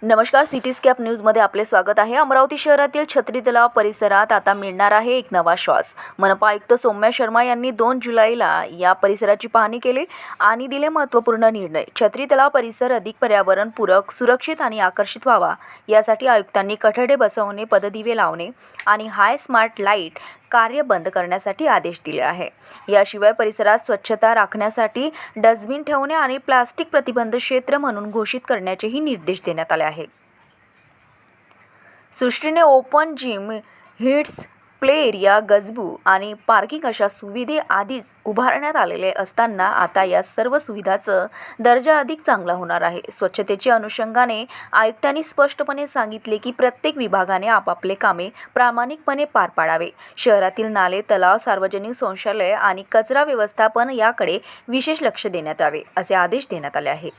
नमस्कार, सिटीस्कॅप न्यूजमध्ये आपले स्वागत आहे. अमरावती शहरातील छत्री तलाव परिसरात आता मिळणार आहे एक नवा श्वास. मनपा आयुक्त सौम्या शर्मा यांनी 2 जुलैला या परिसराची पाहणी केली आणि दिले महत्त्वपूर्ण निर्णय. छत्री तलाव परिसर अधिक पर्यावरणपूरक, सुरक्षित आणि आकर्षित व्हावा यासाठी आयुक्तांनी कठडे बसवणे, पददिवे लावणे आणि हाय स्मार्ट लाईट कार्य बंद करण्यासाठी आदेश दिले आहे. याशिवाय परिसरात स्वच्छता राखण्यासाठी डस्टबिन ठेवणे आणि प्लास्टिक प्रतिबंध क्षेत्र म्हणून घोषित करण्याचेही निर्देश देण्यात आले आहेत. सृष्टीने ओपन जिम, हिट्स प्ले एरिया, गजबू आणि पार्किंग अशा सुविधा आधीच उभारण्यात आलेले असताना आता या सर्व सुविधांचा दर्जा अधिक चांगला होणार आहे. स्वच्छतेच्या अनुषंगाने आयुक्तांनी स्पष्टपणे सांगितले की प्रत्येक विभागाने आपापले कामे प्रामाणिकपणे पार पाडावे. शहरातील नाले, तलाव, सार्वजनिक शौचालय आणि कचरा व्यवस्थापन याकडे विशेष लक्ष देण्यात यावे असे आदेश देण्यात आले आहेत.